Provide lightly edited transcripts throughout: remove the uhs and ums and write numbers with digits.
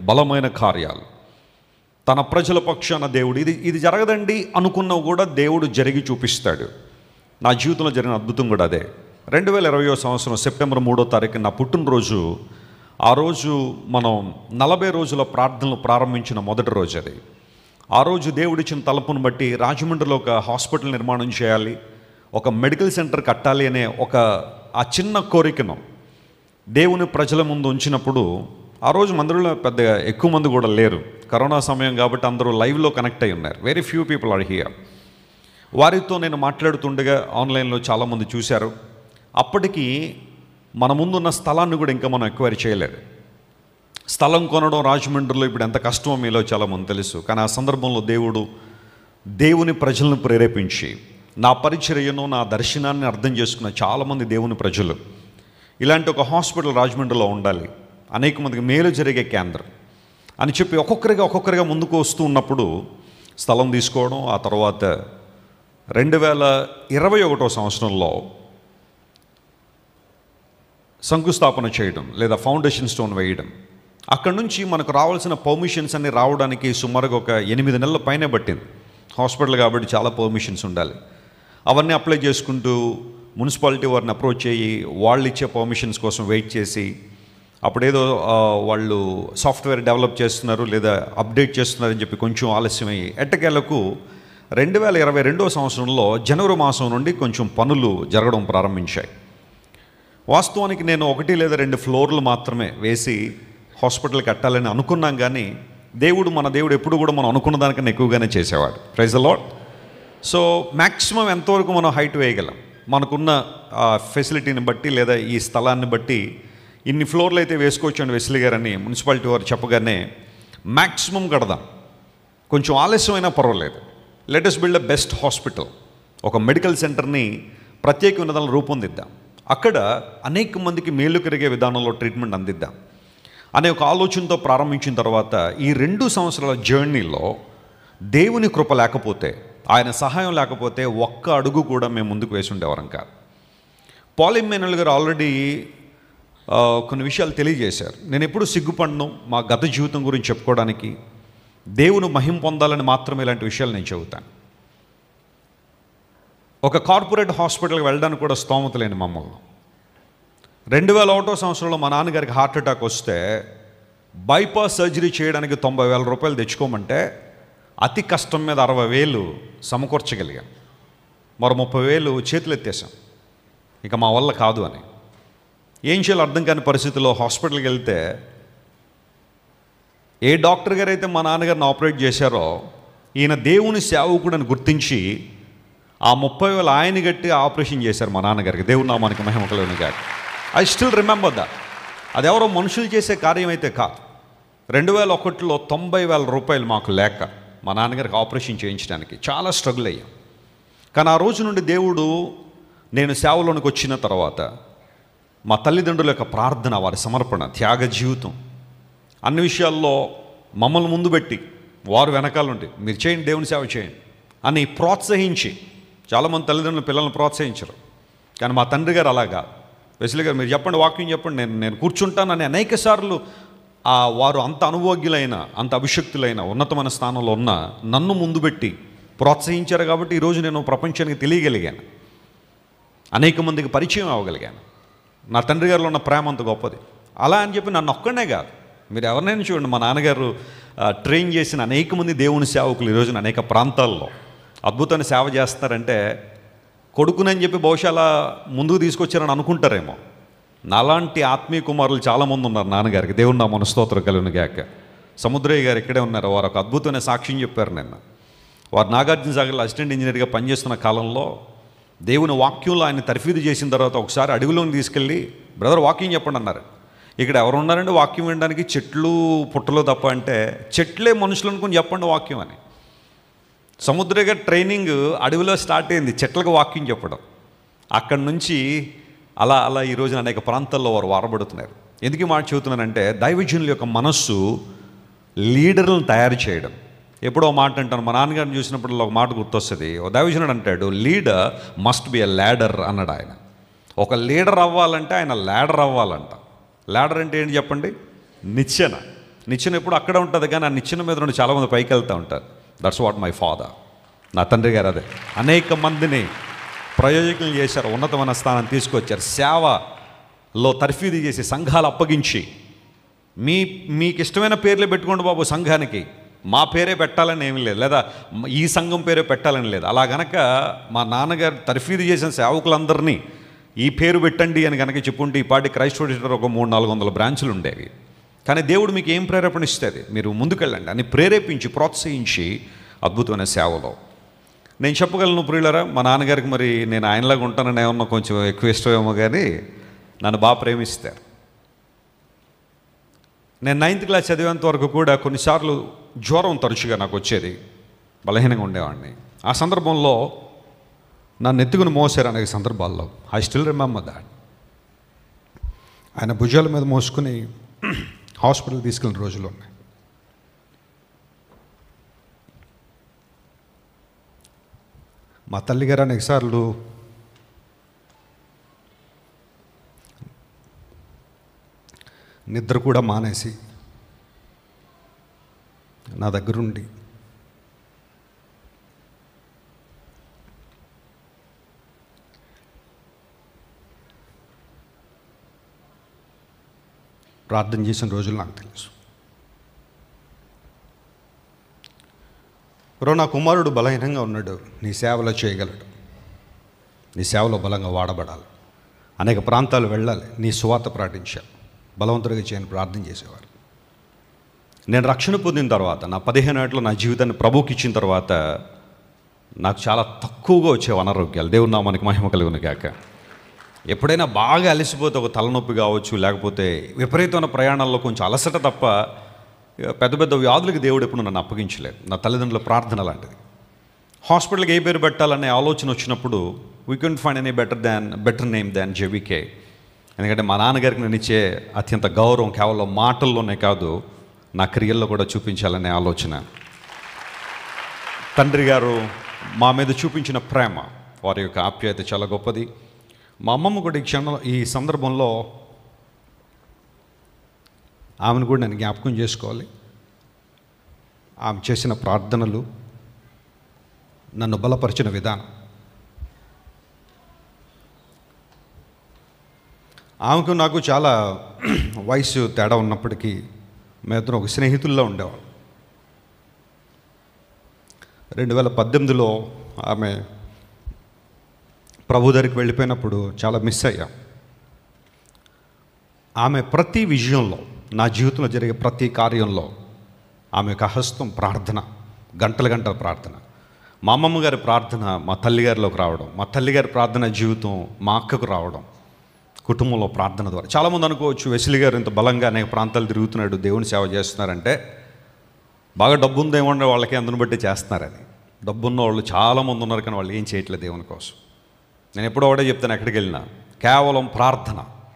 బలమైన కార్యాలు, తన ప్రజల పక్షాన దేవుడు ఇది జరగదండి అనుకున్నవి కూడా దేవుడు జరిగి చూపిస్తాడు. నా జీవితంలో జరిగిన అద్భుతం కూడా అదే. 2020 సంవత్సరం సెప్టెంబర్ 3వ తారీఖు నా పుట్టినరోజు. ఆ రోజు మనం 40 రోజుల ప్రార్థనలు ప్రారంభించిన మొదటి రోజు అది. ఆ రోజు దేవుడిచ్చిన తలపును బట్టి రాజమండ్రిలో ఒక హాస్పిటల్ నిర్మాణం చేయాలి, ఒక మెడికల్ సెంటర్ కట్టాలి అనే ఆ చిన్న కోరికను దేవుని ప్రజల ముందు ఉంచినప్పుడు, ఆ రోజు మందిరంలో పెద్దగా ఎక్కువ మంది కూడా లేరు. కరోనా సమయం కాబట్టి అందరూ లైవ్లో కనెక్ట్ అయి ఉన్నారు. Very few people are here. వారితో నేను మాట్లాడుతుండగా ఆన్లైన్లో చాలామంది చూశారు. అప్పటికి మన ముందున్న స్థలాన్ని కూడా ఇంకా మనం ఎక్వైర్ చేయలేదు. స్థలం కొనడం రాజమండ్రిలో ఇప్పుడు ఎంత కష్టమో మీలో చాలామంది తెలుసు. కానీ ఆ సందర్భంలో దేవుని ప్రజలను ప్రేరేపించి నా పరిచర్యను, నా దర్శనాన్ని అర్థం చేసుకున్న చాలామంది దేవుని ప్రజలు, ఇలాంటి ఒక హాస్పిటల్ రాజమండ్రిలో ఉండాలి, అనేక మందికి మేలు జరిగే కేంద్రం అని చెప్పి ఒక్కొక్కరిగా ముందుకు వస్తూ ఉన్నప్పుడు స్థలం తీసుకోవడం, ఆ తర్వాత 2021 సంవత్సరంలో శంకుస్థాపన చేయడం లేదా ఫౌండేషన్ స్టోన్ వేయడం. అక్కడ నుంచి మనకు రావాల్సిన పర్మిషన్స్ అన్ని రావడానికి సుమారుగా ఒక 8 నెలల పైనే పట్టింది. హాస్పిటల్ కాబట్టి చాలా పర్మిషన్స్ ఉండాలి. అవన్నీ అప్లై చేసుకుంటూ మున్సిపాలిటీ వారిని అప్రోచ్ అయ్యి వాళ్ళు ఇచ్చే పర్మిషన్స్ కోసం వెయిట్ చేసి, అప్పుడేదో వాళ్ళు సాఫ్ట్వేర్ డెవలప్ చేస్తున్నారు లేదా అప్డేట్ చేస్తున్నారని చెప్పి కొంచెం ఆలస్యమయ్యి ఎట్టకేలకు 2022 సంవత్సరంలో జనవరి మాసం నుండి కొంచెం పనులు జరగడం ప్రారంభించాయి. వాస్తవానికి నేను 1 లేదా 2 ఫ్లోర్లు మాత్రమే వేసి హాస్పిటల్ కట్టాలని అనుకున్నాం. కానీ మన దేవుడు ఎప్పుడు కూడా మనం అనుకున్న దానికన్నా ఎక్కువగానే చేసేవాడు. Praise the lord. So maximum ఎంతవరకు మనం హైట్ వేయగలం, మనకున్న ఫెసిలిటీని బట్టి లేదా ఈ స్థలాన్ని బట్టి ఇన్ని ఫ్లోర్లు అయితే వేసుకోవచ్చు అని వెస్లీ గారని మున్సిపాలిటీ వారు చెప్పగానే మ్యాక్సిమం కడదాం, కొంచెం ఆలస్యమైనా పర్వాలేదు, let us build a best hospital, ఒక మెడికల్ సెంటర్ని ప్రత్యేక విధానాలు రూపొందిద్దాం, అక్కడ అనేక మందికి మేలు కలిగే విధానంలో ట్రీట్మెంట్ అందిద్దాం అనే ఒక ఆలోచనతో ప్రారంభించిన తర్వాత ఈ 2 సంవత్సరాల జర్నీలో దేవుని కృప లేకపోతే, ఆయన సహాయం లేకపోతే ఒక్క అడుగు కూడా మేము ముందుకు వేసి ఉండేవారం కాదు. పాల్ ఇమ్మాన్యుయల్ గారు ఆల్రెడీ కొన్ని విషయాలు తెలియజేశారు. నేను ఎప్పుడు సిగ్గుపడను మా గత జీవితం గురించి చెప్పుకోవడానికి, దేవుని మహిమ పొందాలని మాత్రమే ఇలాంటి విషయాలు నేను చెబుతాను. ఒక కార్పొరేట్ హాస్పిటల్కి వెళ్ళడానికి కూడా స్తోమత లేని మమ్మల్ని 2001 సంవత్సరంలో మా నాన్నగారికి హార్ట్ అటాక్ వస్తే బైపాస్ సర్జరీ చేయడానికి 90,000 రూపాయలు తెచ్చుకోమంటే అతి కష్టం మీద 60,000 సమకూర్చగలిగాం. మరో 30,000 చేతులు ఎత్తేసాం, ఇక మా వల్ల కాదు అని. ఏం చేయాలో అర్థం కాని పరిస్థితుల్లో హాస్పిటల్కి వెళ్తే ఏ డాక్టర్ గారు అయితే మా నాన్నగారిని ఆపరేట్ చేశారో ఈయన దేవుని సేవకుడని గుర్తించి ఆ 30,000 ఆయన గట్టి ఆపరేషన్ చేశారు మా నాన్నగారికి. దేవుని నామానికి మహిమ కలుగును గాక. I still remember that. అది ఎవరో మనుషులు చేసే కార్యం అయితే కాదు. 2001లో 90,000 రూపాయలు మాకు లేక మా నాన్నగారికి ఆపరేషన్ చేయించడానికి చాలా స్ట్రగుల్ అయ్యాం. కానీ ఆ రోజు నుండి దేవుడు, నేను సేవలోనికి వచ్చిన తర్వాత మా తల్లిదండ్రుల యొక్క ప్రార్థన, వారి సమర్పణ, త్యాగ జీవితం, అన్ని విషయాల్లో మమ్మల్ని ముందు పెట్టి వారు వెనకాలండి మీరు చేయండి, దేవుని సేవ చేయండి అని ప్రోత్సహించి, చాలామంది తల్లిదండ్రులు పిల్లల్ని ప్రోత్సహించరు, కానీ మా తండ్రి గారు అలాగా, వెస్లీ గారు మీరు చెప్పండి, వాక్యం చెప్పండి, నేను కూర్చుంటానని అనేక సార్లు వారు అంత అనుభోగ్యులైన, అంత అభిషక్తులైన, ఉన్నతమైన స్థానంలో ఉన్న నన్ను ముందు పెట్టి ప్రోత్సహించారు. కాబట్టి ఈరోజు నేను ప్రపంచానికి తెలియగలిగాను, అనేక మందికి పరిచయం అవ్వగలిగాను. నా తండ్రి గారిలో ఉన్న ప్రేమ అంత గొప్పది. అలా అని చెప్పి నన్ను ఒక్కనే కాదు, మీరు ఎవరినైనా చూడండి, మా నాన్నగారు ట్రైన్ చేసిన అనేక మంది దేవుని సేవకులు ఈరోజున అనేక ప్రాంతాల్లో అద్భుతమైన సేవ చేస్తున్నారంటే కొడుకునని చెప్పి బహుశా అలా ముందుకు తీసుకొచ్చారని అనుకుంటారేమో. నాలాంటి ఆత్మీయ కుమారులు చాలామంది ఉన్నారు నాన్నగారికి. దేవుని నామమున స్తోత్రం కలుగును గాక. సముద్రయ్య గారు ఇక్కడే ఉన్నారు. వారు ఒక అద్భుతమైన సాక్ష్యం చెప్పారు నిన్న. వారు నాగార్జున సాగర్లో అసిస్టెంట్ ఇంజనీర్గా పనిచేస్తున్న కాలంలో దేవుని వాక్యంలో ఆయన తర్ఫీదు చేసిన తర్వాత ఒకసారి అడవిలోకి తీసుకెళ్ళి, బ్రదర్ వాక్యం చెప్పండి అన్నారు. ఇక్కడ ఎవరు ఉన్నారంటే వాక్యం వినడానికి, చెట్లు పుట్టలు తప్ప అంటే చెట్లే మనుషులు అనుకుని చెప్పండి వాక్యం అని. సముద్రయ్య గారి ట్రైనింగ్ అడవిలో స్టార్ట్ అయింది, చెట్లకు వాక్యం చెప్పడం. అక్కడి నుంచి అలా అలా ఈరోజున అనేక ప్రాంతాల్లో వారు వారబడుతున్నారు. ఎందుకు మాట చెబుతున్నానంటే దైవజనుల యొక్క మనస్సు లీడర్లను తయారు చేయడం. ఎప్పుడో మాట అంటాను, మా నాన్నగారిని చూసినప్పుడు ఒక మాట గుర్తొస్తుంది. ఓ దైవజనుడు అంటాడు, leader must be a ladder అన్నాడు ఆయన. ఒక లీడర్ అవ్వాలంటే ఆయన ల్యాడర్ అవ్వాలంట. ల్యాడర్ అంటే ఏంటి చెప్పండి? నిచ్చెన. నిచ్చెన ఎప్పుడు అక్కడ ఉంటుంది, కానీ ఆ నిచ్చెన మీద నుండి చాలామంది పైకి వెళ్తూ ఉంటారు. దట్స్ వాట్ మై ఫాదర్, నా తండ్రి గారు అదే. అనేక మందిని ప్రయోజకులు చేశారు, ఉన్నతమైన స్థానం తీసుకొచ్చారు. సేవలో తర్ఫీదు చేసి సంఘాలు అప్పగించి, మీకు ఇష్టమైన పేర్లే పెట్టుకోండి బాబు సంఘానికి, మా పేరే పెట్టాలని ఏమీ లేదు, లేదా ఈ సంఘం పేరే పెట్టాలని లేదు. అలా గనక మా నాన్నగారు తర్ఫీదు చేసిన సేవకులందరినీ ఈ పేరు పెట్టండి అని కనుక చెప్పుంటే ఈ పాటి క్రైస్ట్ సెంటర్ ఒక 300-400 బ్రాంచులు ఉండేవి. కానీ దేవుడు మీకు ఏం ప్రేరేపణ ఇస్తుంది, మీరు ముందుకెళ్ళండి అని ప్రేరేపించి ప్రోత్సహించి అద్భుతమైన సేవలో. నేను చెప్పగలను ప్రియులరా, మా నాన్నగారికి మరి నేను ఆయనలాగా ఉంటానని ఏమన్నా కొంచెం ఎక్కువ ఇష్టమేమో, కానీ నన్ను బాగా ప్రేమిస్తారు. నేను 9th క్లాస్ చదివేంత వరకు కూడా కొన్నిసార్లు జ్వరం తరచుగా నాకు వచ్చేది, బలహీనంగా ఉండేవాడిని. ఆ సందర్భంలో నన్ను ఎత్తుకుని మోసారు అనేక సందర్భాల్లో. I still remember that. ఆయన భుజాల మీద మోసుకుని హాస్పిటల్ తీసుకెళ్ళిన రోజులు ఉన్నాయి. మా తల్లిగారు అనేకసార్లు నిద్ర కూడా మానేసి నా దగ్గరుండి ప్రార్థన చేసిన రోజులు నాకు తెలుసు. నా కుమారుడు బలహీనంగా ఉన్నాడు, నీ సేవలో చేయగలడు, నీ సేవలో బలంగా వాడబడాలి, అనేక ప్రాంతాలు వెళ్ళాలి, నీ సువార్త ప్రకటించాలి, బలవంతుడిగా చేయని ప్రార్థన చేసేవారు. నేను రక్షణ పొందిన తర్వాత నా 15 ఏళ్ళలో నా జీవితాన్ని ప్రభువుకి ఇచ్చిన తర్వాత నాకు చాలా తక్కువగా వచ్చే అనారోగ్యాలు. దేవుని నామానికి మహిమ కలుగును గాక. ఎప్పుడైనా బాగా అలసిపోతే ఒక తలనొప్పి కావచ్చు, లేకపోతే విపరీతమైన ప్రయాణాల్లో కొంచెం అలసట తప్ప పెద్ద పెద్ద వ్యాధులకు దేవుడు ఎప్పుడు నన్ను అప్పగించలేదు. నా తల్లిదండ్రుల ప్రార్థన లాంటిది. హాస్పిటల్కి ఏ పేరు పెట్టాలనే ఆలోచన వచ్చినప్పుడు we Kent find any better name than JVK. ఎందుకంటే మా నాన్నగారికి నేను ఇచ్చే అత్యంత గౌరవం కేవలం మాటల్లోనే కాదు, నా క్రియల్లో కూడా చూపించాలనే ఆలోచన. తండ్రి గారు మా మీద చూపించిన ప్రేమ, వారి యొక్క ఆప్యాయత చాలా గొప్పది. మా అమ్మమ్మ కూడా ఈ సందర్భంలో ఆమెను కూడా నేను జ్ఞాపకం చేసుకోవాలి. ఆమె చేసిన ప్రార్థనలు, నన్ను బలపరిచిన విధానం. ఆమెకు నాకు చాలా వయసు తేడా ఉన్నప్పటికీ మేమిద్దరం ఒక స్నేహితుల్లో ఉండేవాళ్ళం. 2018లో ఆమె ప్రభు దగ్గరికి వెళ్ళిపోయినప్పుడు చాలా మిస్ అయ్యాం. ఆమె ప్రతి విజయంలో, నా జీవితంలో జరిగే ప్రతి కార్యంలో ఆమె యొక్క హస్తం ప్రార్థన, గంటల ప్రార్థన. మా అమ్మమ్మ గారి ప్రార్థన మా తల్లిగారిలోకి రావడం, మా తల్లిగారి ప్రార్థన జీవితం మా అక్కకు రావడం, కుటుంబంలో ప్రార్థన ద్వారా. చాలామంది అనుకోవచ్చు, వెస్లీ గారు ఇంత బలంగా అనేక ప్రాంతాలు తిరుగుతున్నాడు, దేవుని సేవ చేస్తున్నారంటే బాగా డబ్బు ఉందేమో వాళ్ళకి అందుని బట్టి చేస్తున్నారని. డబ్బున్న వాళ్ళు చాలామంది ఉన్నారు, కానీ వాళ్ళు ఏం చేయట్లేదు దేవుని కోసం. నేను ఎప్పుడో ఒకటే చెప్తాను, ఎక్కడికి వెళ్ళినా కేవలం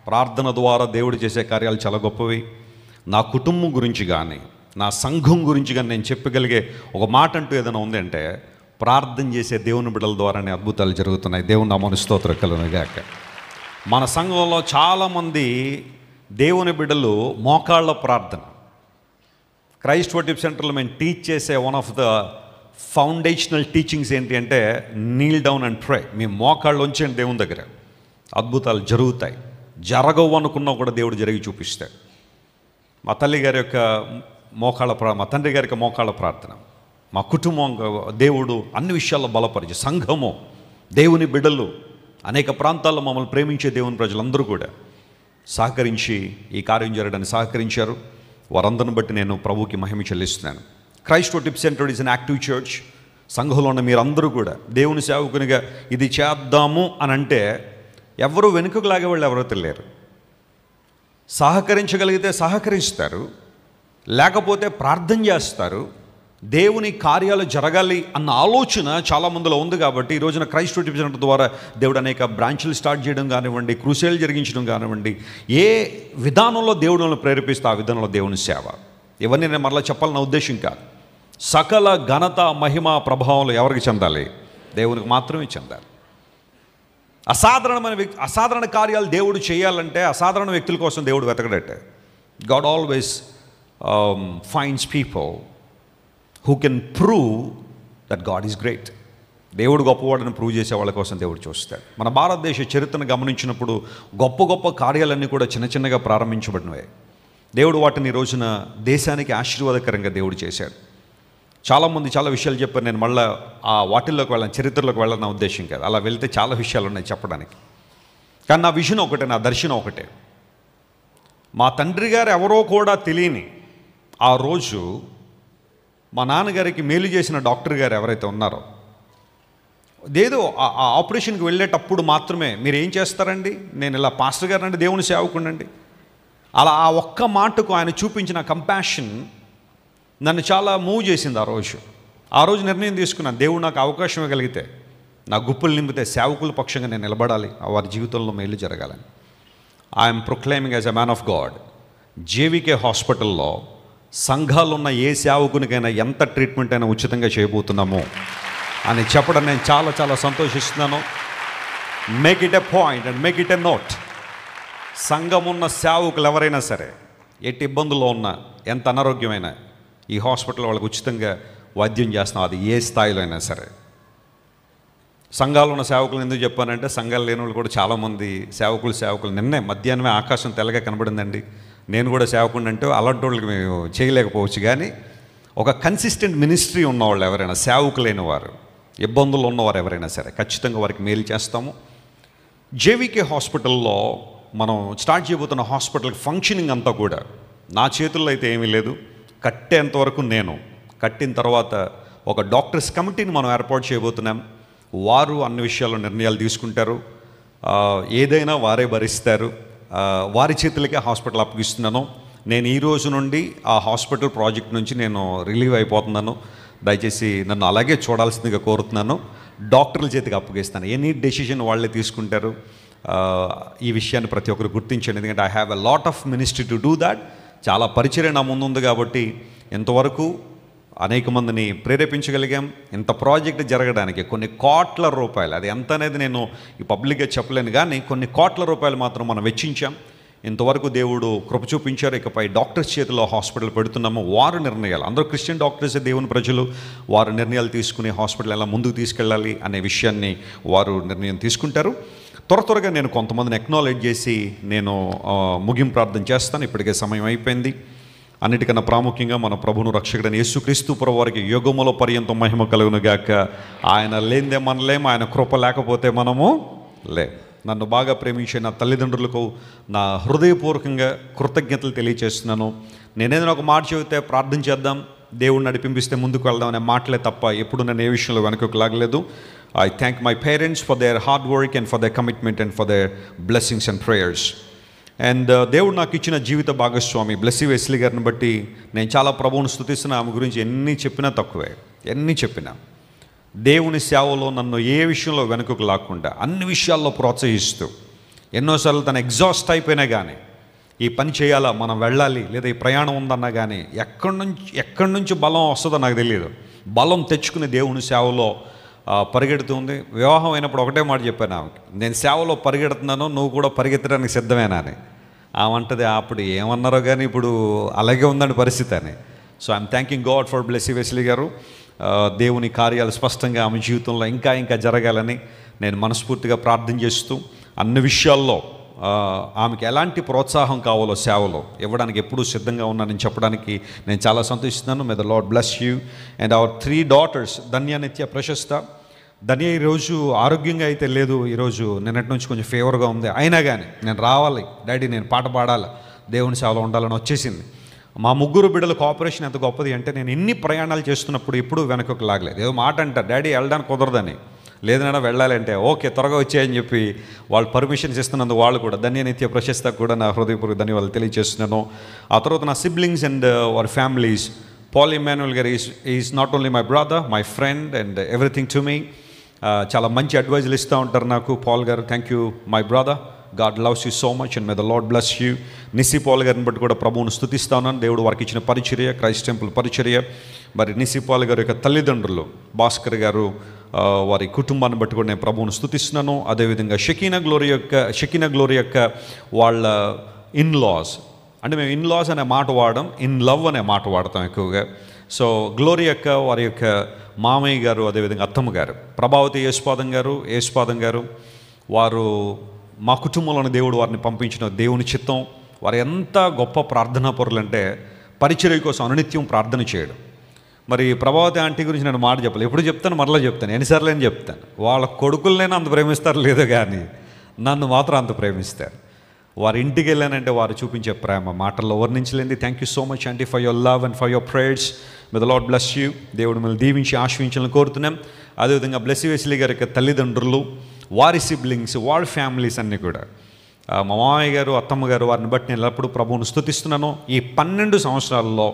ప్రార్థన ద్వారా దేవుడు చేసే కార్యాలు చాలా గొప్పవి. నా కుటుంబం గురించి కానీ, నా సంఘం గురించి కానీ నేను చెప్పగలిగే ఒక మాట అంటూ ఏదైనా ఉంది అంటే, ప్రార్థన చేసే దేవుని బిడ్డల ద్వారానే అద్భుతాలు జరుగుతున్నాయి. దేవుని నామమున స్తోత్రం కలుగును గాక. మన సంఘంలో చాలామంది దేవుని బిడ్డలు మోకాళ్ళ ప్రార్థన. క్రైస్ట్ వర్షిప్ సెంటర్లో మేము టీచ్ చేసే one of the foundational teachings ఏంటి అంటే, నీల్ డౌన్ అండ్ ప్రే. మీ మోకాళ్ళు ఉంచండి దేవుని దగ్గర, అద్భుతాలు జరుగుతాయి. జరగవు అనుకున్నా కూడా దేవుడు జరిగి చూపిస్తాడు. మా తల్లి గారి యొక్క మా తండ్రి గారి యొక్క మోకాళ్ళ ప్రార్థన, మా కుటుంబం దేవుడు అన్ని విషయాల్లో బలపరిచి, సంఘము, దేవుని బిడ్డలు, అనేక ప్రాంతాల్లో మమ్మల్ని ప్రేమించే దేవుని ప్రజలందరూ కూడా సహకరించి ఈ కార్యం జరగడానికి సహకరించారు. వారందరిని బట్టి నేను ప్రభువుకి మహిమ చెల్లిస్తున్నాను. Christ worship centre is an active church. సంఘంలో ఉన్న మీరందరూ కూడా దేవుని సేవకునిగా ఇది చేద్దాము అని అంటే ఎవరు వెనుకకు లాగేవాళ్ళు ఎవరో తెలియరు. సహకరించగలిగితే సహకరిస్తారు, లేకపోతే ప్రార్థన చేస్తారు. దేవుని కార్యాలు జరగాలి అన్న ఆలోచన చాలామందిలో ఉంది. కాబట్టి ఈ రోజున క్రైస్ట్ వర్షిప్ సెంటర్ ద్వారా దేవుడు అనేక బ్రాంచ్లు స్టార్ట్ చేయడం కానివ్వండి, క్రూసేలు జరిగించడం కానివ్వండి, ఏ విధానంలో దేవుడు ప్రేరేపిస్తే ఆ విధానంలో దేవుని సేవ. ఇవన్నీ నేను మరలా చెప్పాలన్న ఉద్దేశం కాదు. సకల ఘనత, మహిమ, ప్రభావాలు ఎవరికి చెందాలి? దేవునికి మాత్రమే చెందాలి. అసాధారణ కార్యాలు దేవుడు చేయాలంటే అసాధారణ వ్యక్తుల కోసం దేవుడు వెతకడట్టే. God always finds people who can prove that God is great. దేవుడు గొప్పవాడని ప్రూవ్ చేసే వాళ్ళ కోసం దేవుడు చూస్తాడు. మన భారతదేశ చరిత్రను గమనించినప్పుడు గొప్ప గొప్ప కార్యాలన్నీ కూడా చిన్న చిన్నగా ప్రారంభించబడినవే. దేవుడు వాటిని ఈ రోజున దేశానికి ఆశీర్వాదకరంగా దేవుడు చేశాడు. చాలామంది చాలా విషయాలు చెప్పారు. నేను మళ్ళీ ఆ వాటిల్లోకి వెళ్ళాను, చరిత్రలోకి వెళ్ళాలన్న ఉద్దేశం కాదు. అలా వెళ్తే చాలా విషయాలు ఉన్నాయి చెప్పడానికి. కానీ నా విజన్ ఒకటే, నా దర్శనం ఒకటే. మా తండ్రి గారు ఎవరో కూడా తెలియని ఆ రోజు మా నాన్నగారికి మేలు చేసిన డాక్టర్ గారు ఎవరైతే ఉన్నారో, ఏదో ఆ ఆపరేషన్కి వెళ్ళేటప్పుడు మాత్రమే మీరు ఏం చేస్తారండి, నేను ఇలా పాస్టర్ గారు అంటే దేవుని సేవకుండండి, అలా ఆ ఒక్క మాటకు ఆయన చూపించిన కంపాషన్ నన్ను చాలా మూవ్ చేసింది. ఆ రోజు నిర్ణయం తీసుకున్నాను, దేవుడు నాకు అవకాశం ఇవ్వగలిగితే, నా గుప్పులు నింపితే సేవకుల పక్షంగా నేను నిలబడాలి, వారి జీవితంలో మేలు జరగాలని. I'm proclaiming as a man of God. JVK హాస్పిటల్లో సంఘాలు ఉన్న ఏ సేవకునికైనా ఎంత ట్రీట్మెంట్ అయినా ఉచితంగా చేయబోతున్నామో అని చెప్పడం నేను చాలా చాలా సంతోషిస్తున్నాను. Make it a point and make it a note. సంఘం ఉన్న సేవకులు ఎవరైనా సరే ఎట్టి ఇబ్బందుల్లో ఉన్నా, ఎంత అనారోగ్యమైనా, ఈ హాస్పిటల్ వాళ్ళకి ఉచితంగా వైద్యం చేస్తాం, అది ఏ స్థాయిలో అయినా సరే. సంఘాలు ఉన్న సేవకులు ఎందుకు చెప్పానంటే, సంఘాలు లేని వాళ్ళు కూడా చాలామంది సేవకులు నిన్నే మధ్యాహ్నమే ఆకాశం తెల్లగా కనబడిందండి, నేను కూడా సేవకుడిని అంటే అలాంటి వాళ్ళకి మేము చేయలేకపోవచ్చు. కానీ ఒక కన్సిస్టెంట్ మినిస్ట్రీ ఉన్నవాళ్ళు ఎవరైనా, సేవకులైన వారు, ఇబ్బందులు ఉన్నవారు ఎవరైనా సరే ఖచ్చితంగా వారికి మేలు చేస్తాము. జేవికే హాస్పిటల్లో మనం స్టార్ట్ చేయబోతున్న హాస్పిటల్కి ఫంక్షనింగ్ అంతా కూడా నా చేతుల్లో అయితే ఏమీ లేదు. కట్టేంతవరకు నేను, కట్టిన తర్వాత ఒక డాక్టర్స్ కమిటీని మనం ఏర్పాటు చేయబోతున్నాం. వారు అన్ని విషయాల్లో నిర్ణయాలు తీసుకుంటారు, ఏదైనా వారే భరిస్తారు. వారి చేతులకే హాస్పిటల్ అప్పగిస్తున్నాను. నేను ఈ రోజు నుండి ఆ హాస్పిటల్ ప్రాజెక్ట్ నుంచి నేను రిలీవ్ అయిపోతున్నాను. దయచేసి నన్ను అలాగే చూడాల్సిందిగా కోరుతున్నాను. డాక్టర్ల చేతికి అప్పగిస్తాను. ఎనీ డెసిషన్ వాళ్ళే తీసుకుంటారు. ఈ విషయాన్ని ప్రతి ఒక్కరు గుర్తించండి. ఎందుకంటే I have a lot of ministry to do that. చాలా పరిచర్య నా ముందుంది కాబట్టి ఎంతవరకు అనేక మందిని ప్రేరేపించగలిగాం. ఇంత ప్రాజెక్ట్ జరగడానికి కొన్ని కోట్ల రూపాయలు, అది ఎంత అనేది నేను ఈ పబ్లిక్గా చెప్పలేను, కానీ కొన్ని కోట్ల రూపాయలు మాత్రం మనం వెచ్చించాం. ఇంతవరకు దేవుడు కృప చూపించారు. ఇకపై డాక్టర్స్ చేతిలో హాస్పిటల్ పెడుతున్నాము. వారు నిర్ణయాలు, అందరూ క్రిస్టియన్ డాక్టర్సే దేవుని ప్రజలు, వారు నిర్ణయాలు తీసుకుని హాస్పిటల్ ఎలా ముందుకు తీసుకెళ్ళాలి అనే విషయాన్ని వారు నిర్ణయం తీసుకుంటారు. త్వరగా నేను కొంతమందిని ఎక్నాలెడ్జ్ చేసి నేను ముగింపు ప్రార్థన చేస్తాను. ఇప్పటికే సమయం అయిపోయింది. అన్నిటికన్నా ప్రాముఖ్యంగా మన ప్రభువును రక్షకుడైన యేసుక్రీస్తు ప్రభువు వారికి యుగముల పర్యంతం మహిమ కలుగును గాక. ఆయన లేనిదే మనలేము, ఆయన కృప లేకపోతే మనము లే. నన్ను బాగా ప్రేమించే నా తల్లిదండ్రులకు నా హృదయపూర్వకంగా కృతజ్ఞతలు తెలియజేస్తున్నాను. నేనేదైనా ఒక మాట చెబితే ప్రార్థన చేద్దాం, దేవుడిని నడిపింపిస్తే ముందుకు వెళ్దాం అనే మాటలే తప్ప ఎప్పుడు నన్ను ఏ విషయంలో వెనకకు లాగలేదు. I thank my parents for their hard work and for their commitment and for their blessings and prayers. And దేవుడు నాకు ఇచ్చిన జీవిత భాగస్వామి బ్లెస్సీ వెస్లీ గారిని బట్టి నేను చాలా ప్రభువును స్తుతిస్తున్నా. ఆమె గురించి ఎన్ని చెప్పినా తక్కువే. ఎన్ని చెప్పినా దేవుని సేవలో నన్ను ఏ విషయంలో వెనుకకు లాక్కుండా అన్ని విషయాల్లో ప్రోత్సహిస్తూ, ఎన్నోసార్లు తను ఎగ్జాస్ట్ అయిపోయినా కానీ ఈ పని చేయాలా, మనం వెళ్ళాలి, లేదా ఈ ప్రయాణం ఉందన్నా కానీ ఎక్కడి నుంచి బలం వస్తుందో నాకు తెలియదు, బలం తెచ్చుకుని దేవుని సేవలో పరిగెడుతుంది. వివాహం అయినప్పుడు ఒకటే మాట చెప్పాను ఆమెకి, నేను సేవలో పరిగెడుతున్నాను, నువ్వు కూడా పరిగెత్తడానికి సిద్ధమేనా అని. ఆమె అంటది, అప్పుడు ఏమన్నారో కానీ ఇప్పుడు అలాగే ఉందండి పరిస్థితి అని. So I'm thanking God for Blessy Wesley గారు. దేవుని కార్యాలు స్పష్టంగా ఆమె జీవితంలో ఇంకా జరగాలని నేను మనస్ఫూర్తిగా ప్రార్థన చేస్తూ, అన్ని విషయాల్లో ఆమెకి ఎలాంటి ప్రోత్సాహం కావాలో సేవలో ఇవ్వడానికి ఎప్పుడూ సిద్ధంగా ఉన్నానని చెప్పడానికి నేను చాలా సంతోషిస్తున్నాను. మే the Lord bless you. And hour 3 daughters, ధన్య, నిత్య, ప్రశస్త. ధన్య ఈరోజు ఆరోగ్యంగా అయితే లేదు, ఈరోజు నిన్నటి నుంచి కొంచెం ఫీవర్గా ఉంది. అయినా కానీ నేను రావాలి డాడీ, నేను పాట పాడాలి, దేవుని సేవలో ఉండాలని వచ్చేసింది. మా 3 బిడ్డల కోఆపరేషన్ ఎంత గొప్పది అంటే, నేను ఎన్ని ప్రయాణాలు చేస్తున్నప్పుడు ఎప్పుడూ వెనకకు లాగలేదు. ఏదో మాట అంటారు, డాడీ వెళ్ళడానికి కుదరదని, లేదన్నా వెళ్ళాలి అంటే ఓకే త్వరగా వచ్చాయని చెప్పి వాళ్ళు పర్మిషన్స్ ఇస్తున్నందుకు వాళ్ళు కూడా, ధన్య, నిత్య, ప్రశస్తకు కూడా నా హృదయపూర్వక ధన్యవాదాలు తెలియజేస్తున్నాను. ఆ తర్వాత నా siblings and our families, Paul Emmanuel garu is not only my brother, my friend and everything to me. చాలా మంచి అడ్వైజులు ఇస్తూ ఉంటారు నాకు Paul garu. Thank you my brother, God loves you so much and may the Lord bless you. Nissi Paul గారిని బట్టి కూడా ప్రభువును స్తుతిస్తా ఉన్నాను. దేవుడు వారికి ఇచ్చిన పరిచర్య, క్రైస్ట్ టెంపుల్ పరిచర్య. మరి నిస్సి పాల్ గారి యొక్క తల్లిదండ్రులు భాస్కర్ గారు, వారి కుటుంబాన్ని బట్టి కూడా నేను ప్రభువును స్తుతిస్తున్నాను. అదేవిధంగా షకీనా గ్లోరీ యొక్క వాళ్ళ ఇన్లాస్ అంటే మేము ఇన్ లాస్ అనే మాట వాడడం, ఇన్ లవ్ అనే మాట వాడతాం ఎక్కువగా. సో గ్లోరీ యొక్క వారి యొక్క మామయ్య గారు, అదేవిధంగా అత్తమ్మ గారు ప్రభావతి యేసుపాదం గారు వారు మా కుటుంబంలోని దేవుడు వారిని పంపించిన దేవుని చిత్తం. వారు ఎంత గొప్ప ప్రార్థనా పరులంటే పరిచర్య కోసం అనునిత్యం ప్రార్థన చేయడం. మరి ప్రభావతి ఆంటీ గురించి నేను మాట చెప్పలేదు, ఎప్పుడు చెప్తాను, మరలా చెప్తాను, ఎన్నిసార్లు అని చెప్తాను. వాళ్ళ కొడుకులనైనా అంత ప్రేమిస్తారు లేదో కానీ నన్ను మాత్రం అంత ప్రేమిస్తారు. వారి ఇంటికి వెళ్ళానంటే వారు చూపించే ప్రేమ మాటల్లో వర్ణించలేండి. Thank you so much aunty for your love and for your prayers. May the Lord bless you. దేవుడు మిమ్మల్ని దీవించి ఆశీర్వదించాలని కోరుతున్నాం. అదేవిధంగా బ్లెస్సీ వెస్లీ గారి యొక్క తల్లిదండ్రులు, వారి సిబ్లింగ్స్, వారి ఫ్యామిలీస్ అన్నీ కూడా, మా మామయ్య గారు, అత్తమ్మ గారు, వారిని బట్టి నేను ఎల్లప్పుడూ ప్రభువును స్తుతిస్తున్నాను. ఈ 12 సంవత్సరాల్లో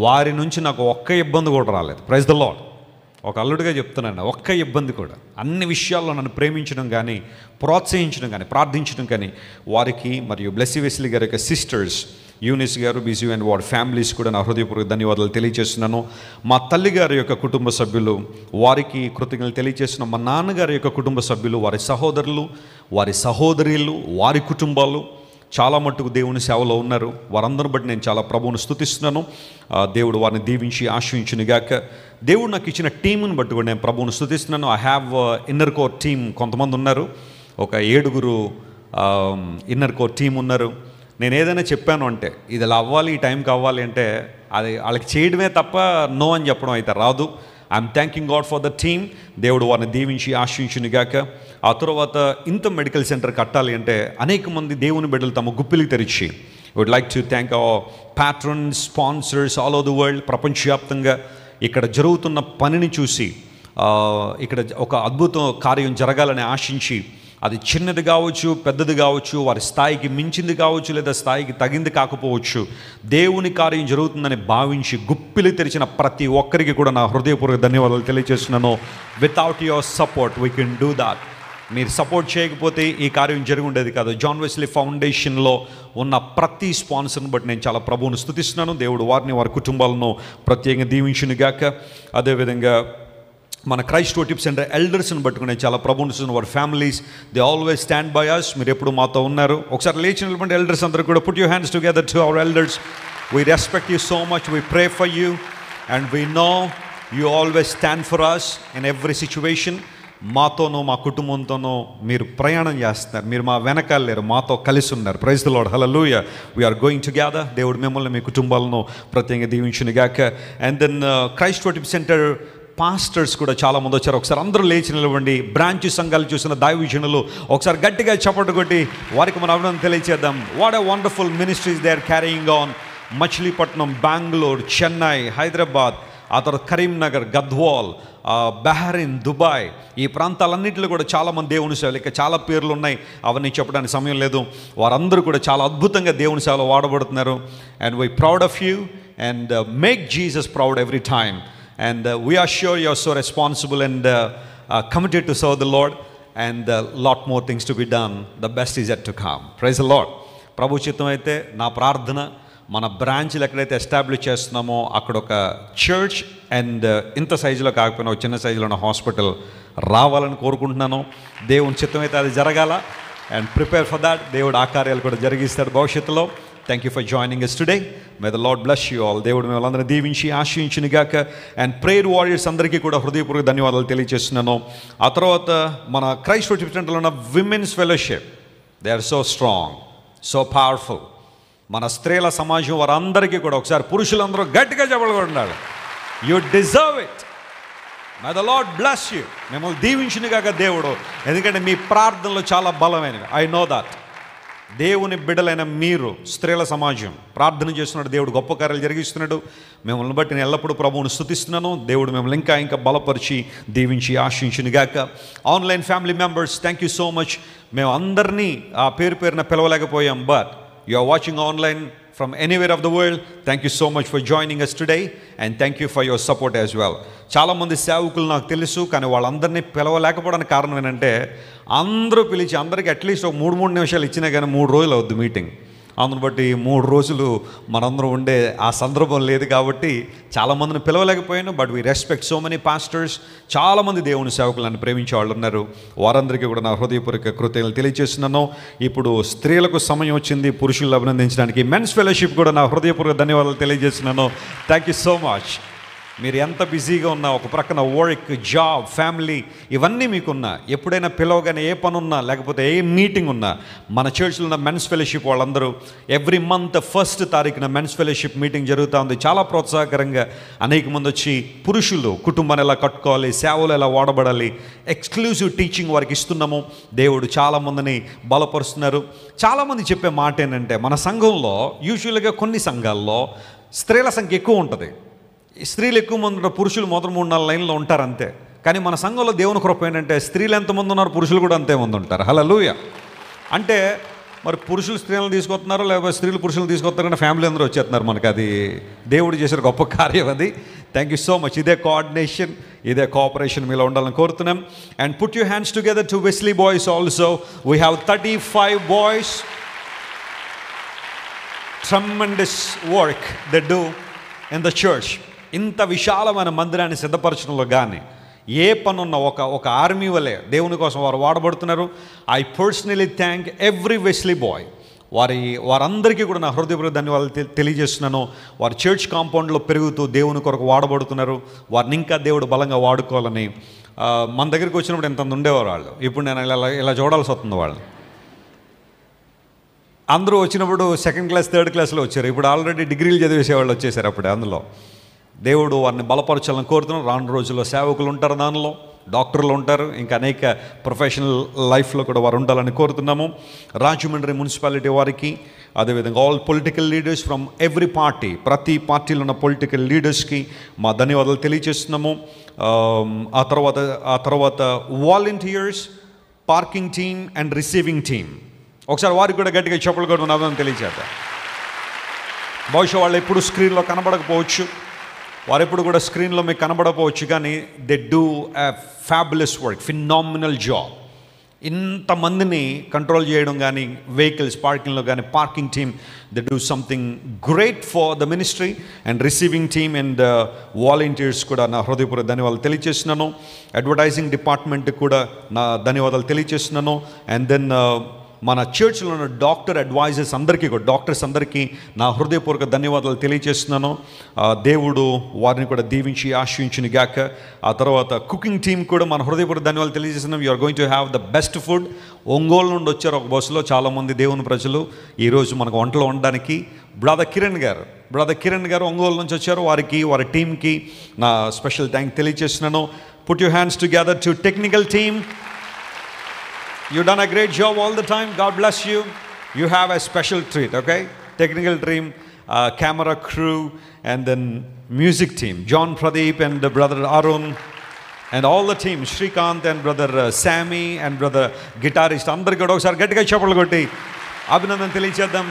వారి నుంచి నాకు ఒక్క ఇబ్బంది కూడా రాలేదు. Praise the lord. ఒక అల్లుడిగా చెప్తున్నాను, ఒక్క ఇబ్బంది కూడా. అన్ని విషయాల్లో నన్ను ప్రేమించడం కానీ, ప్రోత్సహించడం కానీ, ప్రార్థించడం కానీ వారికి, మరియు బ్లెస్సీ వెస్లీ గారి యొక్క సిస్టర్స్ యూనిస్ గారు, బిజీ అండ్ వారి ఫ్యామిలీస్ కూడా నా హృదయపూర్వక ధన్యవాదాలు తెలియజేస్తున్నాను. మా తల్లిగారి యొక్క కుటుంబ సభ్యులు, వారికి కృతజ్ఞతలు తెలియజేస్తున్నాను. మా నాన్నగారి యొక్క కుటుంబ సభ్యులు, వారి సహోదరులు, వారి సహోదరీలు, వారి కుటుంబాలు చాలా మట్టుకు దేవుని సేవలో ఉన్నారు. వారందరిని బట్టి నేను చాలా ప్రభువును స్తుతిస్తున్నాను. దేవుడు వారిని దీవించి ఆశ్రయించునుగాక. దేవుడు నాకు ఇచ్చిన టీముని బట్టి కూడా నేను ప్రభువును స్తుతిస్తున్నాను. I have inner core team, కొంతమంది ఉన్నారు, ఒక 7 ఇన్నర్ కోర్ టీం ఉన్నారు. నేను ఏదైనా చెప్పాను అంటే ఇది ఇలా అవ్వాలి, ఈ టైంకి అవ్వాలి అంటే అది వాళ్ళకి చేయడమే తప్ప నో అని చెప్పడం అయితే రాదు. I'm thanking God for the team. దేవుడు వారిని దీవించి ఆశ్రయించునుగాక. ఆ తర్వాత ఇంత మెడికల్ సెంటర్ కట్టాలి అంటే అనేక మంది దేవుని బిడ్డలు తమ గుప్పిలికి తెరిచి, would like to thank our patrons, sponsors all over the world. ప్రపంచవ్యాప్తంగా ఇక్కడ జరుగుతున్న పనిని చూసి ఇక్కడ ఒక అద్భుత కార్యం జరగాలని ఆశించి, అది చిన్నది కావచ్చు, పెద్దది కావచ్చు, వారి స్థాయికి మించింది కావచ్చు, లేదా స్థాయికి తగింది కాకపోవచ్చు, దేవుని కార్యం జరుగుతుందని భావించి గుప్పిలి తెరిచిన ప్రతి ఒక్కరికి కూడా నా హృదయపూర్వక ధన్యవాదాలు తెలియజేస్తున్నాను. Without your support we can do that. మీరు సపోర్ట్ చేయకపోతే ఈ కార్యం జరిగి ఉండేది కాదు. జాన్ వెస్లీ ఫౌండేషన్లో ఉన్న ప్రతి స్పాన్సర్ని బట్టి నేను చాలా ప్రభువును స్తుతిస్తున్నాను. దేవుడు వారిని, వారి కుటుంబాలను ప్రత్యేకంగా దీవించునుగాక. అదేవిధంగా మన క్రైస్ట్ టిప్ సెంటర్ ఎల్డర్స్ని పట్టుకునే చాలా ప్రభుత్వం, వారి families, they always stand by us. మీరు ఎప్పుడు మాతో ఉన్నారు. ఒకసారి లేచినటువంటి ఎల్డర్స్ అందరూ కూడా put your hands together to our elders. We respect you so much, we pray for you and we know you always stand for us in every situation. మాతోనూ, మా కుటుంబంతోనూ మీరు ప్రయాణం చేస్తున్నారు. మీరు మా వెనకాల లేరు, మాతో కలిసి ఉన్నారు. Praise the lord, hallelujah. We are going together. దేవుడు మిమ్మల్ని, మీ కుటుంబాలను ప్రత్యేకంగా దీవించునుగాక. అండ్ దెన్ క్రైస్ట్ టిప్ సెంటర్ పాస్టర్స్ కూడా చాలామంది వచ్చారు. ఒకసారి అందరూ లేచి నిలవండి. బ్రాంచ్ సంఘాలు చూసిన దైవజనులు ఒకసారి గట్టిగా చప్పట్లు కొట్టి వారికి మనం అభినందన తెలియజేద్దాం. What a wonderful ministries they are carrying on. Machilipatnam, Bengaluru, Chennai, Hyderabad, ఆ తర్వాత కరీంనగర్, గద్వాల్, బహ్రెయిన్, దుబాయ్, ఈ ప్రాంతాలన్నింటిలో కూడా చాలామంది దేవుని సేవలు, ఇక చాలా పేర్లు ఉన్నాయి, అవన్నీ చెప్పడానికి సమయం లేదు. వారందరూ కూడా చాలా అద్భుతంగా దేవుని సేవలో వాడబడుతున్నారు. And we proud of you and make Jesus proud every time. And we are sure you are so responsible and committed to serve the Lord, and a lot more things to be done. The best is yet to come. Praise the Lord. ప్రభు చిత్తం అయితే నా ప్రార్థన, మన బ్రాంచ్లు ఎక్కడైతే establish చేస్తున్నామో అక్కడ ఒక చర్చ్ అండ్ ఇంత సైజులో కాకపోయినా ఒక చిన్న సైజులో ఉన్న హాస్పిటల్ రావాలని కోరుకుంటున్నాను. దేవుని చిత్తం అయితే అది జరగాల. And prepare for that. దేవుడు ఆ కార్యాలు కూడా జరిగిస్తాడు భవిష్యత్తులో. Thank you for joining us today. May the Lord bless you all. దేవుడు మిమ్మల్ని అందరినీ దీవించి ఆశీర్వదించునుగాక. అండ్ ప్రేయర్ వారియర్స్ అందరికీ కూడా హృదయపూర్వక ధన్యవాదాలు తెలియజేస్తున్నాను. ఆ తర్వాత మన క్రైస్ట్ టిప్ సెంటర్లో ఉన్న women's fellowship, they are so strong, so powerful. మన స్త్రీల సమాజం వారందరికీ కూడా ఒకసారి పురుషులందరూ గట్టిగా చెప్పగలుగుతున్నారు. You deserve it. May the Lord bless you. మిమ్మల్ని దీవించునుగాక దేవుడు. ఎందుకంటే మీ ప్రార్థనలు చాలా బలమైనవి. I know that. దేవుని బిడ్డలైన మీరు, స్త్రీల సమాజం ప్రార్థన చేస్తున్నాడు. దేవుడు గొప్ప కార్యాలు జరిగిస్తున్నాడు. మిమ్మల్ని బట్టి నేను ఎల్లప్పుడూ ప్రభువును స్తుతిస్తున్నాను. దేవుడు మిమ్మల్ని ఇంకా ఇంకా బలపరిచి దీవించి ఆశీర్వదించునుగాక. Online family members, thank you so much. మేము అందరినీ ఆ పేరు పేరున పిలవలేకపోయాం, but you are watching online from anywhere of the world. Thank you so much for joining us today, and thank you for your support as well. చాలామంది సేవకులు నాకు తెలుసు, కానీ వాళ్ళందరినీ పిలవలేకపోవడానికి కారణం ఏంటంటే అందరూ పిలిచి అందరికీ అట్లీస్ట్ ఒక 3 నిమిషాలు ఇచ్చినా కానీ 3 రోజులు అవుద్ది మీటింగ్. అందును బట్టి 3 రోజులు మనందరం ఉండే ఆ సందర్భం లేదు కాబట్టి చాలామందిని పిలవలేకపోయాను. But we respect so many pastors. చాలామంది దేవుని సేవకులను ప్రేమించే వాళ్ళు ఉన్నారు. వారందరికీ కూడా నా హృదయపూర్వక కృతజ్ఞతలు తెలియజేస్తున్నాను. ఇప్పుడు స్త్రీలకు సమయం వచ్చింది పురుషులను అభినందించడానికి. మెన్స్ ఫెలోషిప్ కూడా నా హృదయపూర్వక ధన్యవాదాలు తెలియజేస్తున్నాను. Thank you so much. మీరు ఎంత బిజీగా ఉన్నా, ఒక ప్రక్కన వర్క్, జాబ్, ఫ్యామిలీ ఇవన్నీ మీకున్నా, ఎప్పుడైనా పిలవగానే ఏ పని ఉన్నా లేకపోతే ఏ మీటింగ్ ఉన్నా, మన చర్చ్లో ఉన్న మెన్స్ ఫెలోషిప్ వాళ్ళందరూ ఎవ్రీ మంత్ 1st తారీఖున మెన్స్ ఫెలోషిప్ మీటింగ్ జరుగుతూ ఉంది. చాలా ప్రోత్సాహకరంగా అనేక మంది వచ్చి పురుషులు కుటుంబాన్ని ఎలా కట్టుకోవాలి, సేవలు ఎలా వాడబడాలి, ఎక్స్క్లూజివ్ టీచింగ్ వారికి ఇస్తున్నాము. దేవుడు చాలామందిని బలపరుస్తున్నారు. చాలామంది చెప్పే మాట ఏంటంటే, మన సంఘంలో యూజువల్గా కొన్ని సంఘాల్లో స్త్రీల సంఖ్య ఎక్కువ ఉంటుంది. స్త్రీలు ఎక్కువ మంది ఉంటారు, పురుషులు మొదటి 3-4 లైన్లో ఉంటారు అంతే. కానీ మన సంఘంలో దేవుని కృప ఏంటంటే, స్త్రీలు ఎంతమంది ఉన్నారు, పురుషులు కూడా అంతేమంది ఉంటారు. హల్లెలూయా. అంటే మరి పురుషులు స్త్రీలను తీసుకొస్తున్నారు, లేకపోతే స్త్రీలు పురుషులను తీసుకొస్తారు, కానీ ఫ్యామిలీ అందరూ వచ్చేస్తున్నారు. మనకు అది దేవుడు చేసిన గొప్ప కార్యం అది. Thank you so much. ఇదే కోఆర్డినేషన్, ఇదే కోఆపరేషన్ మీలో ఉండాలని కోరుతున్నాం. And put your hands together to Wesley boys also. We have 35 boys. Tremendous work they do in the church. ఇంత విశాలమైన మందిరాన్ని సిద్ధపరచడంలో కానీ ఏ పనున్న ఒక ఆర్మీ వలె దేవుని కోసం వారు వాడబడుతున్నారు. I personally thank every Wesley boy. వారందరికీ కూడా నా హృదయపూర్వక ధన్యవాదాలు తెలియజేస్తున్నాను. వారు చర్చ్ కాంపౌండ్లో పెరుగుతూ దేవుని కొరకు వాడబడుతున్నారు. వారిని ఇంకా దేవుడు బలంగా వాడుకోవాలని. మన దగ్గరికి వచ్చినప్పుడు ఎంత ఉండేవారు వాళ్ళు. ఇప్పుడు నేను ఇలా చూడాల్సి వస్తుంది వాళ్ళని. అందరూ వచ్చినప్పుడు 2nd క్లాస్ 3rd క్లాస్లో వచ్చారు. ఇప్పుడు ఆల్రెడీ డిగ్రీలు చదివేసేవాళ్ళు వచ్చేసారు. అప్పుడే అందులో దేవుడు వారిని బలపరచాలని కోరుతున్నాం. రాను రోజుల్లో సేవకులు ఉంటారు, దానిలో డాక్టర్లు ఉంటారు, ఇంకా అనేక ప్రొఫెషనల్ లైఫ్లో కూడా వారు ఉండాలని కోరుతున్నాము. రాజమండ్రి మున్సిపాలిటీ వారికి, అదేవిధంగా all political leaders from every party, ప్రతి పార్టీలో ఉన్న పొలిటికల్ లీడర్స్కి మా ధన్యవాదాలు తెలియజేస్తున్నాము. ఆ తర్వాత volunteers, parking team and receiving team, ఒకసారి వారికి కూడా గట్టిగా చెప్పలు కూడా ఉన్నదని తెలియజేద్దాం. బహుశా వాళ్ళు ఎప్పుడు స్క్రీన్లో కనబడకపోవచ్చు, వారెప్పుడు కూడా స్క్రీన్లో మీకు కనబడకపోవచ్చు, కానీ they do a fabulous work, phenomenal job. ఇంతమందిని కంట్రోల్ చేయడం కానీ, వెహికల్స్ పార్కింగ్లో కానీ, parking team, they do something great for the ministry. And receiving team and volunteers కూడా నా హృదయపూర్వక ధన్యవాదాలు తెలియజేస్తున్నాను. అడ్వర్టైజింగ్ డిపార్ట్మెంట్కి కూడా నా ధన్యవాదాలు తెలియజేస్తున్నాను. అండ్ దెన్ మన చర్చ్లో ఉన్న డాక్టర్ అడ్వైజర్స్ అందరికీ కూడా, డాక్టర్స్ అందరికీ నా హృదయపూర్వక ధన్యవాదాలు తెలియజేస్తున్నాను. దేవుడు వారిని కూడా దీవించి ఆశ్రయించిన గాక. ఆ తర్వాత కుకింగ్ టీమ్ కూడా మన హృదయపూర్వక ధన్యవాదాలు తెలియజేస్తున్నాం. You are going to have the best food. Ongole నుండి వచ్చారు ఒక బస్సులో చాలామంది దేవుని ప్రజలు ఈరోజు మనకు వంటలు వండడానికి. బ్రదర్ కిరణ్ గారు ఒంగోలు నుంచి వచ్చారు. వారి టీంకి నా స్పెషల్ థ్యాంక్ తెలియజేస్తున్నాను. Put your hands together to technical team. You've done a great job all the time. God bless you. You have a special treat, okay? Technical team, camera crew, and then music team. John Pradeep and brother Arun and all the team. Shrikant and brother Sammy and brother guitarist. Andariki kuda okasari gatiga chappalu kotti abhinandan తెలియజేద్దాం.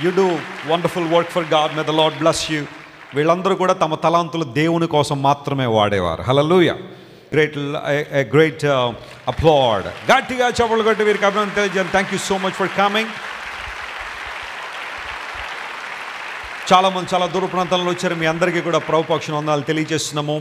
You do wonderful work for God. May the Lord bless you. వీళ్ళందరూ కూడా తమ తలాంతులు దేవుని కోసం మాత్రమే వాడేవారు. హల్లెలూయా. Great applaud. గట్టిగా చప్పట్లు కొట్టి వీరికి అభినందన తెలియజేయండి. Thank you so much for coming. చాలామంది చాలా దూర ప్రాంతాల్లో వచ్చారు. మీ అందరికీ కూడా ప్రభుపక్ష వందనాలు తెలియజేస్తున్నాము.